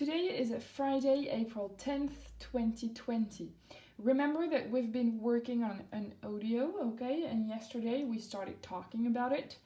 Today is Friday, April 10th, 2020. Remember that we've been working on an audio, okay? And yesterday we started talking about it,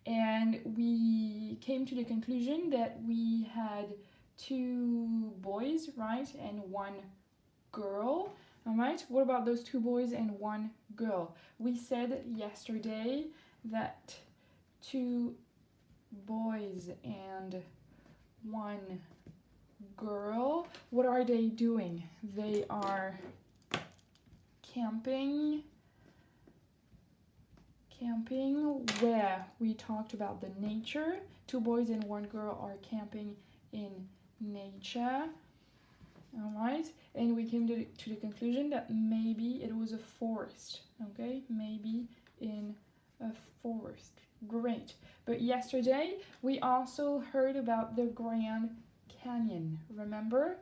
and we came to the conclusion that we had two boys, right? And one girl, all right? What about those two boys and one girl? We said yesterday that two boys and one girl, what are they doing? They are camping where we talked about the nature. Two boys and one girl are camping in nature, all right? And we came to the conclusion that maybe it was a forest, okay? Maybe in a forest. Great. But yesterday we also heard about the Grand Canyon. Remember?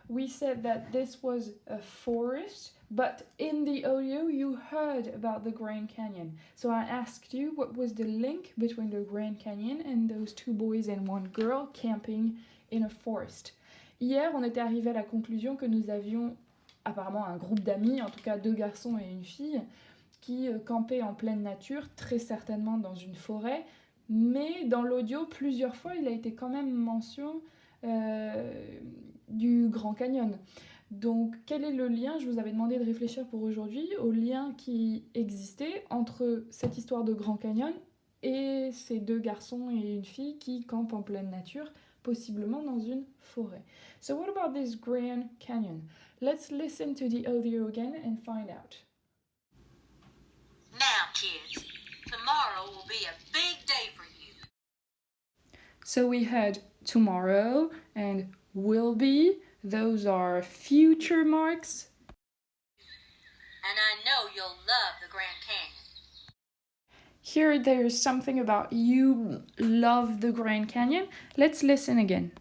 We said that this was a forest, but in the audio you heard about the Grand Canyon. So I asked you what was the link between the Grand Canyon and those two boys and one girl camping in a forest. Hier, on était arrivé à la conclusion que nous avions apparemment un groupe d'amis, en tout cas deux garçons et une fille, qui campaient en pleine nature, très certainement dans une forêt, mais dans l'audio, plusieurs fois, il a été quand même mention du Grand Canyon. Donc, quel est le lien? Je vous avais demandé de réfléchir pour aujourd'hui au lien qui existait entre cette histoire de Grand Canyon et ces deux garçons et une fille qui campent en pleine nature, possiblement dans une forêt. So what about this Grand Canyon? Let's listen to the audio again and find out. Now, kids, tomorrow will be a big day for you. So we had tomorrow and will be. Those are future marks. And I know you'll love the Grand Canyon. Here there's something about you love the Grand Canyon. Let's listen again.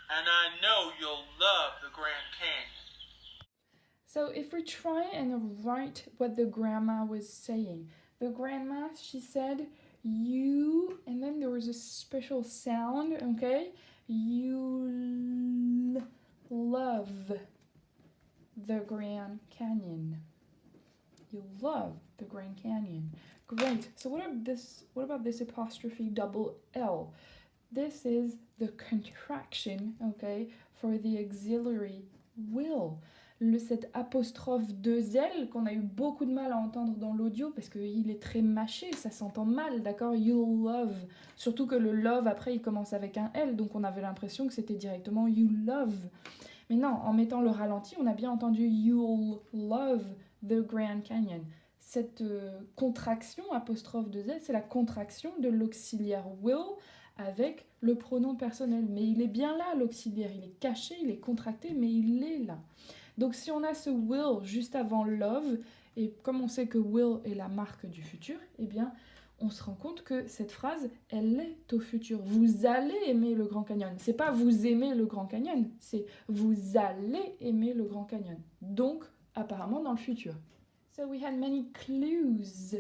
And I know you'll love the Grand Canyon. So if we try and write what the grandma was saying. The grandma, she said, you, and then there was a special sound, okay? You love the Grand Canyon. You love the Grand Canyon. Great. So what about this apostrophe double L? This is the contraction, okay, for the auxiliary will. Cet apostrophe 2L qu'on a eu beaucoup de mal à entendre dans l'audio parce qu'il est très mâché, ça s'entend mal, d'accord? You love. Surtout que le love, après, il commence avec un L, donc on avait l'impression que c'était directement you love. Mais non, en mettant le ralenti, on a bien entendu you'll love the Grand Canyon. Cette contraction, apostrophe 2L, c'est la contraction de l'auxiliaire will avec le pronom personnel. Mais il est bien là, l'auxiliaire. Il est caché, il est contracté, mais il est là. Donc si on a ce will juste avant love, et comme on sait que will est la marque du futur, eh bien on se rend compte que cette phrase, elle est au futur. Vous allez aimer le Grand Canyon. C'est pas vous aimez le Grand Canyon, c'est vous allez aimer le Grand Canyon. Donc apparemment dans le futur. So we had many clues.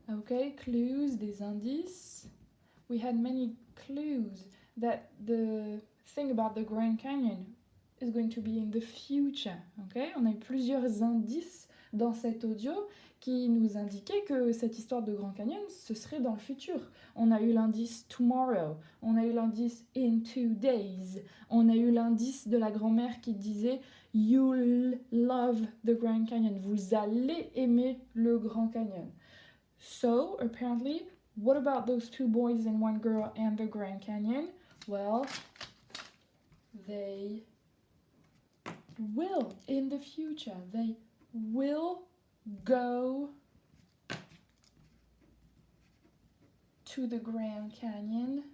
Okay, clues, des indices. We had many clues that the thing about the Grand Canyon is going to be in the future. Okay? On a eu plusieurs indices dans cet audio qui nous indiquaient que cette histoire de Grand Canyon, ce serait dans le futur. On a eu l'indice tomorrow, on a eu l'indice in 2 days, on a eu l'indice de la grand-mère qui disait you'll love the Grand Canyon, vous allez aimer le Grand Canyon. So, apparently, what about those two boys and one girl and the Grand Canyon? Well, they will in the future. They will go to the Grand Canyon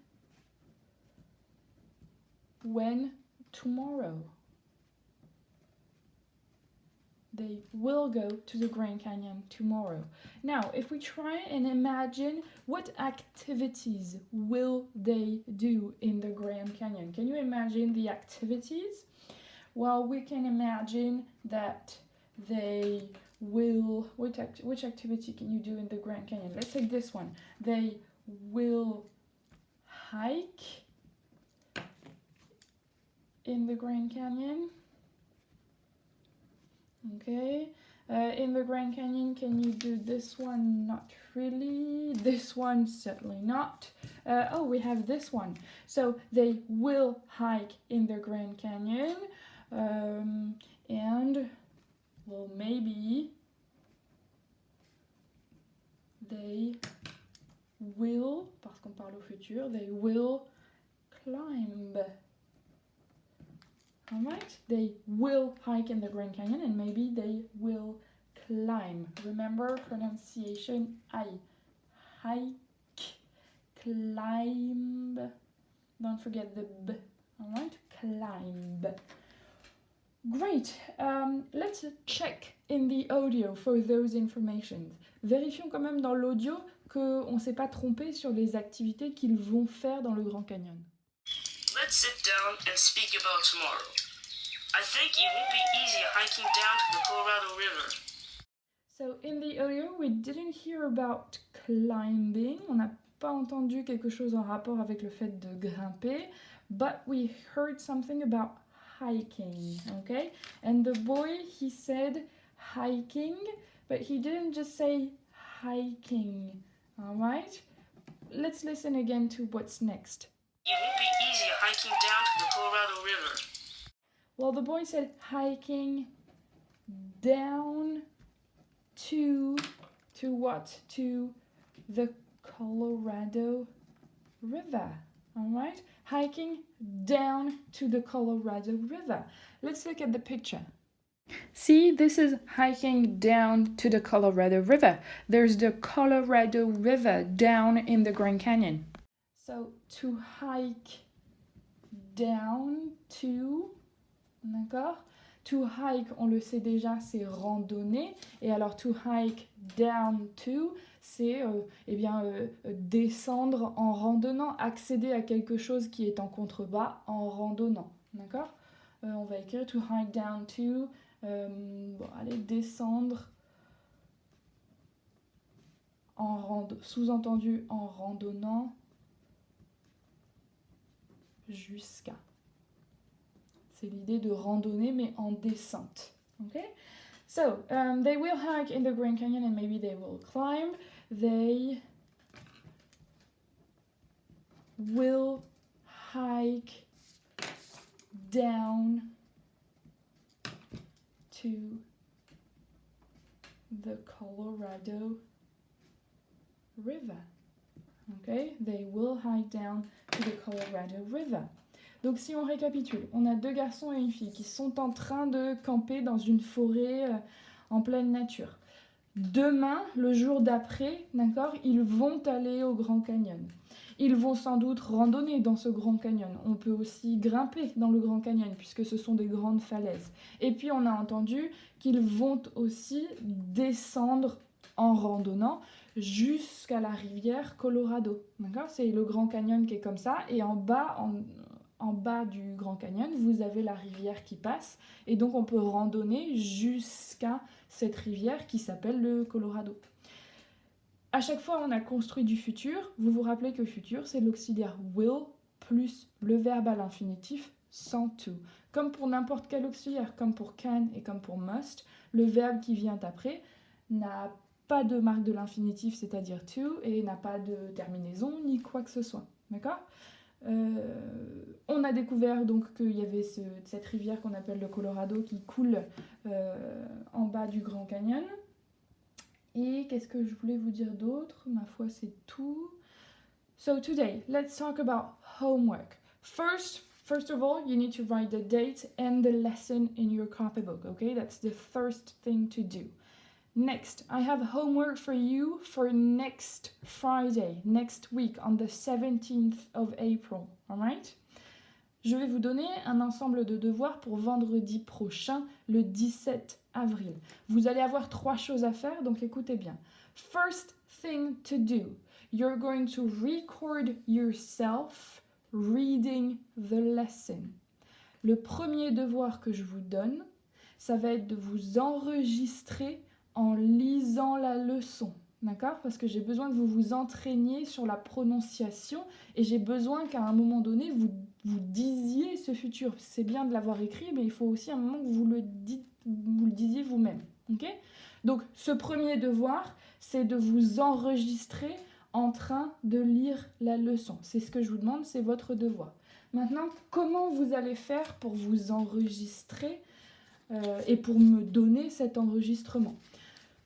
when tomorrow. They will go to the Grand Canyon tomorrow. Now, if we try and imagine what activities will they do in the Grand Canyon? Can you imagine the activities? Well, we can imagine that they will... Which activity can you do in the Grand Canyon? Let's take this one. They will hike in the Grand Canyon? Okay. In the Grand Canyon, can you do this one? Not really. This one, certainly not. Oh, we have this one. So they will hike in the Grand Canyon. And, well, maybe they will, parce qu'on parle au futur, they will climb. Alright, they will hike in the Grand Canyon and maybe they will climb. Remember pronunciation I. Hike, climb. Don't forget the B. Alright, climb. Great. Let's check in the audio for those informations. Vérifions quand même dans l'audio qu'on ne s'est pas trompé sur les activités qu'ils vont faire dans le Grand Canyon. Let's sit down and speak about tomorrow. I think it won't be easy hiking down to the Colorado River. So in the audio, we didn't hear about climbing. On n'a pas entendu quelque chose en rapport avec le fait de grimper, but we heard something about hiking, okay? And the boy, he said hiking, but he didn't just say hiking, all right? Let's listen again to what's next. It won't be easy hiking down to the Colorado River. Well, the boy said hiking down to what? To the Colorado River, all right? Hiking down to the Colorado River. Let's look at the picture. See, this is hiking down to the Colorado River. There's the Colorado River down in the Grand Canyon. So, to hike down to, d'accord? To hike, on le sait déjà, c'est randonner. Et alors, to hike down to, c'est descendre en randonnant, accéder à quelque chose qui est en contrebas en randonnant. D'accord? On va écrire to hike down to, allez, descendre sous-entendu en randonnant jusqu'à. C'est l'idée de randonner mais en descente. Okay? So, they will hike in the Grand Canyon and maybe they will climb. They will hike down to the Colorado River. Okay? They will hike down to the Colorado River. Donc si on récapitule, on a deux garçons et une fille qui sont en train de camper dans une forêt en pleine nature. Demain, le jour d'après, d'accord, ils vont aller au Grand Canyon. Ils vont sans doute randonner dans ce Grand Canyon. On peut aussi grimper dans le Grand Canyon puisque ce sont des grandes falaises. Et puis on a entendu qu'ils vont aussi descendre en randonnant jusqu'à la rivière Colorado. D'accord ? C'est le Grand Canyon qui est comme ça et en bas du Grand Canyon, vous avez la rivière qui passe et donc on peut randonner jusqu'à cette rivière qui s'appelle le Colorado. À chaque fois, on a construit du futur. Vous vous rappelez que futur, c'est l'auxiliaire will plus le verbe à l'infinitif sans to. Comme pour n'importe quel auxiliaire, comme pour can et comme pour must, le verbe qui vient après n'a pas de marque de l'infinitif, c'est-à-dire to, et n'a pas de terminaison ni quoi que ce soit. D'accord ? On a découvert donc qu'il y avait cette rivière qu'on appelle le Colorado qui coule en bas du Grand Canyon. Et qu'est-ce que je voulais vous dire d'autre? Ma foi, c'est tout. So today, let's talk about homework. First of all, you need to write the date and the lesson in your copybook, okay? That's the first thing to do. Next, I have homework for you for next Friday, next week, on the 17th of April, alright? Je vais vous donner un ensemble de devoirs pour vendredi prochain, le 17 avril. Vous allez avoir 3 choses à faire, donc écoutez bien. First thing to do, you're going to record yourself reading the lesson. Le premier devoir que je vous donne, ça va être de vous enregistrer en lisant la leçon, d'accord? Parce que j'ai besoin que vous vous entraîniez sur la prononciation et j'ai besoin qu'à un moment donné, vous vous disiez ce futur. C'est bien de l'avoir écrit, mais il faut aussi un moment que vous le disiez vous-même. Ok ? Donc, ce premier devoir, c'est de vous enregistrer en train de lire la leçon. C'est ce que je vous demande, c'est votre devoir. Maintenant, comment vous allez faire pour vous enregistrer et pour me donner cet enregistrement?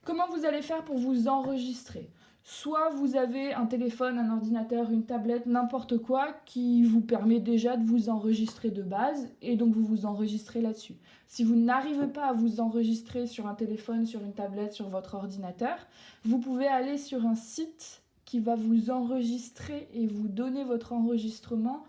Comment vous allez faire pour vous enregistrer? Soit vous avez un téléphone, un ordinateur, une tablette, n'importe quoi qui vous permet déjà de vous enregistrer de base et donc vous vous enregistrez là-dessus. Si vous n'arrivez pas à vous enregistrer sur un téléphone, sur une tablette, sur votre ordinateur, vous pouvez aller sur un site qui va vous enregistrer et vous donner votre enregistrement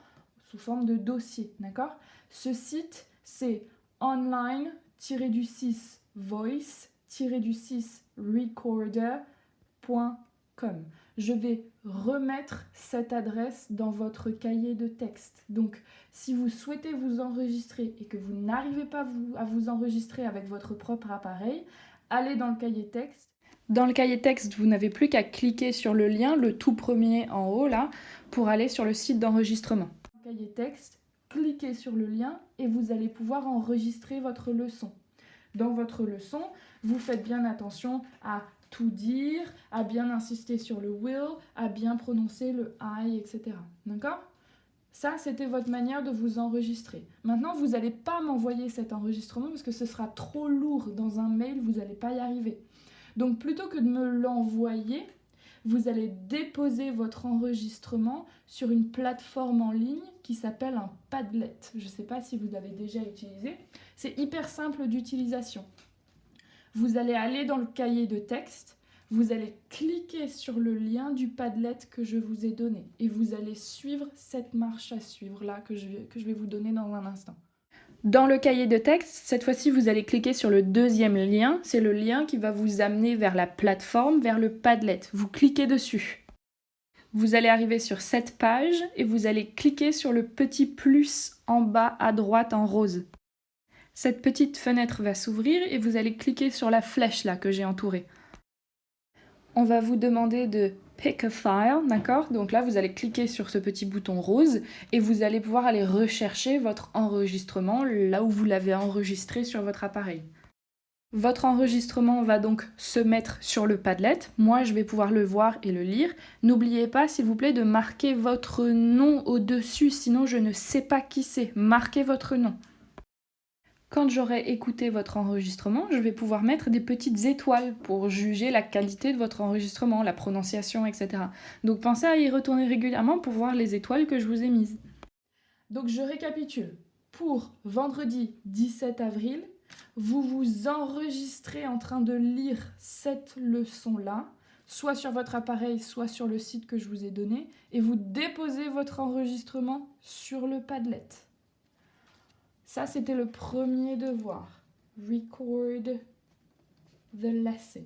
sous forme de dossier, d'accord? Ce site, c'est online-voice-recorder.com. Je vais remettre cette adresse dans votre cahier de texte. Donc, si vous souhaitez vous enregistrer et que vous n'arrivez pas à vous enregistrer avec votre propre appareil, allez dans le cahier texte. Dans le cahier texte, vous n'avez plus qu'à cliquer sur le lien, le tout premier en haut là, pour aller sur le site d'enregistrement. Dans le cahier texte, cliquez sur le lien et vous allez pouvoir enregistrer votre leçon. Dans votre leçon, vous faites bien attention à tout dire, à bien insister sur le will, à bien prononcer le I, etc. D'accord ? Ça, c'était votre manière de vous enregistrer. Maintenant, vous n'allez pas m'envoyer cet enregistrement parce que ce sera trop lourd dans un mail, vous n'allez pas y arriver. Donc, plutôt que de me l'envoyer, vous allez déposer votre enregistrement sur une plateforme en ligne qui s'appelle un Padlet. Je ne sais pas si vous l'avez déjà utilisé. C'est hyper simple d'utilisation. Vous allez aller dans le cahier de texte, vous allez cliquer sur le lien du Padlet que je vous ai donné et vous allez suivre cette marche à suivre là que je vais vous donner dans un instant. Dans le cahier de texte, cette fois-ci, vous allez cliquer sur le deuxième lien. C'est le lien qui va vous amener vers la plateforme, vers le Padlet. Vous cliquez dessus. Vous allez arriver sur cette page et vous allez cliquer sur le petit plus en bas à droite en rose. Cette petite fenêtre va s'ouvrir et vous allez cliquer sur la flèche là que j'ai entourée. On va vous demander de pick a file, d'accord? Donc là, vous allez cliquer sur ce petit bouton rose et vous allez pouvoir aller rechercher votre enregistrement là où vous l'avez enregistré sur votre appareil. Votre enregistrement va donc se mettre sur le Padlet. Moi, je vais pouvoir le voir et le lire. N'oubliez pas, s'il vous plaît, de marquer votre nom au-dessus, sinon je ne sais pas qui c'est. Marquez votre nom. Quand j'aurai écouté votre enregistrement, je vais pouvoir mettre des petites étoiles pour juger la qualité de votre enregistrement, la prononciation, etc. Donc pensez à y retourner régulièrement pour voir les étoiles que je vous ai mises. Donc je récapitule. Pour vendredi 17 avril, vous vous enregistrez en train de lire cette leçon-là, soit sur votre appareil, soit sur le site que je vous ai donné, et vous déposez votre enregistrement sur le Padlet. Ça, c'était le premier devoir. Record the lesson.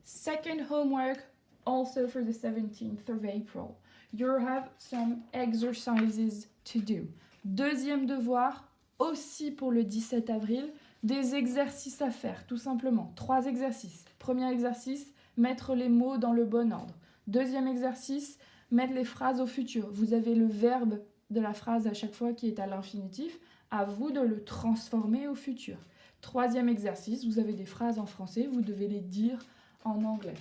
Second homework, also for the 17th of April. You have some exercises to do. Deuxième devoir, aussi pour le 17 avril, des exercices à faire, tout simplement. 3 exercices. Premier exercice, mettre les mots dans le bon ordre. Deuxième exercice, mettre les phrases au futur. Vous avez le verbe de la phrase à chaque fois qui est à l'infinitif, à vous de le transformer au futur. Troisième exercice, vous avez des phrases en français, vous devez les dire en anglais.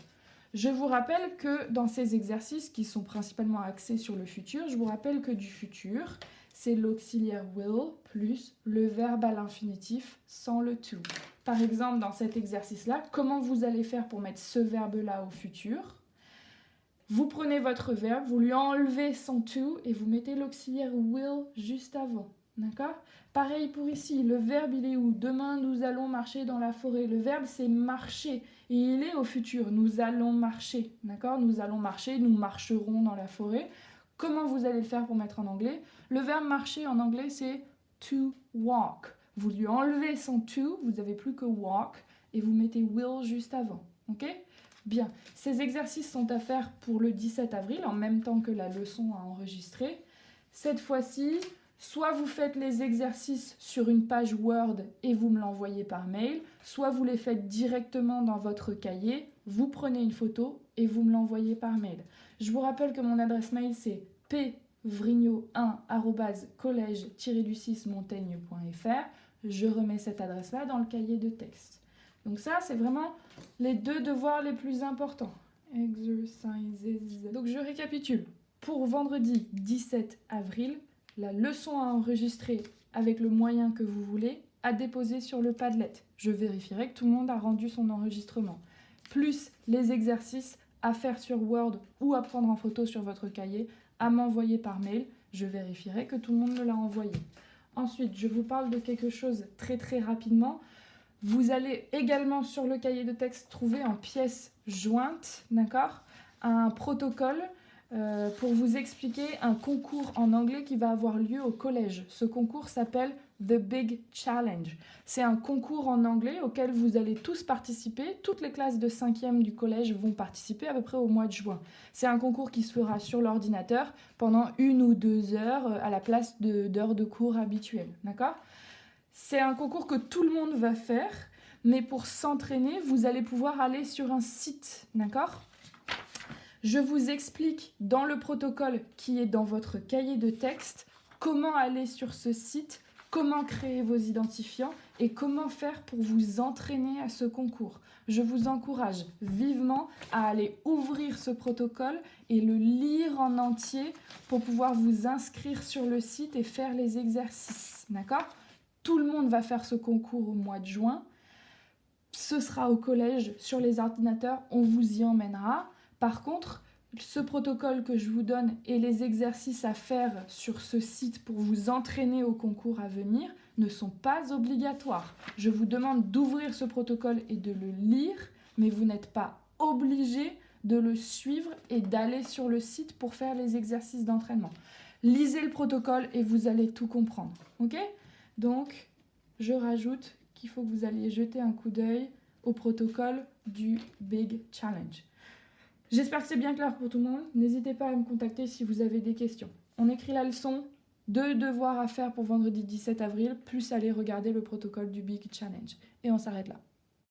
Je vous rappelle que dans ces exercices qui sont principalement axés sur le futur, je vous rappelle que du futur, c'est l'auxiliaire will plus le verbe à l'infinitif sans le to. Par exemple, dans cet exercice-là, comment vous allez faire pour mettre ce verbe-là au futur ? Vous prenez votre verbe, vous lui enlevez son to et vous mettez l'auxiliaire will juste avant. D'accord ? Pareil pour ici, le verbe il est où ? Demain nous allons marcher dans la forêt. Le verbe c'est marcher et il est au futur. Nous allons marcher. D'accord ? Nous allons marcher, nous marcherons dans la forêt. Comment vous allez le faire pour mettre en anglais ? Le verbe marcher en anglais c'est to walk. Vous lui enlevez son to, vous n'avez plus que walk et vous mettez will juste avant. Ok ? Bien, ces exercices sont à faire pour le 17 avril, en même temps que la leçon à enregistrer. Cette fois-ci, soit vous faites les exercices sur une page Word et vous me l'envoyez par mail, soit vous les faites directement dans votre cahier, vous prenez une photo et vous me l'envoyez par mail. Je vous rappelle que mon adresse mail c'est vrigno1@collège-du6montaigne.fr. Je remets cette adresse-là dans le cahier de texte. Donc ça, c'est vraiment les 2 devoirs les plus importants. Exercises. Donc je récapitule. Pour vendredi 17 avril, la leçon à enregistrer avec le moyen que vous voulez, à déposer sur le Padlet. Je vérifierai que tout le monde a rendu son enregistrement. Plus les exercices à faire sur Word ou à prendre en photo sur votre cahier, à m'envoyer par mail. Je vérifierai que tout le monde me l'a envoyé. Ensuite, je vous parle de quelque chose très très rapidement. Vous allez également sur le cahier de texte trouver en pièce jointe, d'accord, un protocole pour vous expliquer un concours en anglais qui va avoir lieu au collège. Ce concours s'appelle The Big Challenge. C'est un concours en anglais auquel vous allez tous participer. Toutes les classes de 5e du collège vont participer à peu près au mois de juin. C'est un concours qui se fera sur l'ordinateur pendant 1 ou 2 heures à la place d'heures de cours habituelles. D'accord ? C'est un concours que tout le monde va faire, mais pour s'entraîner, vous allez pouvoir aller sur un site. D'accord ? Je vous explique dans le protocole qui est dans votre cahier de texte comment aller sur ce site, comment créer vos identifiants et comment faire pour vous entraîner à ce concours. Je vous encourage vivement à aller ouvrir ce protocole et le lire en entier pour pouvoir vous inscrire sur le site et faire les exercices. D'accord ? Tout le monde va faire ce concours au mois de juin. Ce sera au collège, sur les ordinateurs, on vous y emmènera. Par contre, ce protocole que je vous donne et les exercices à faire sur ce site pour vous entraîner au concours à venir ne sont pas obligatoires. Je vous demande d'ouvrir ce protocole et de le lire, mais vous n'êtes pas obligé de le suivre et d'aller sur le site pour faire les exercices d'entraînement. Lisez le protocole et vous allez tout comprendre. Ok ? Donc, je rajoute qu'il faut que vous alliez jeter un coup d'œil au protocole du Big Challenge. J'espère que c'est bien clair pour tout le monde. N'hésitez pas à me contacter si vous avez des questions. On écrit la leçon, 2 devoirs à faire pour vendredi 17 avril, plus aller regarder le protocole du Big Challenge. Et on s'arrête là.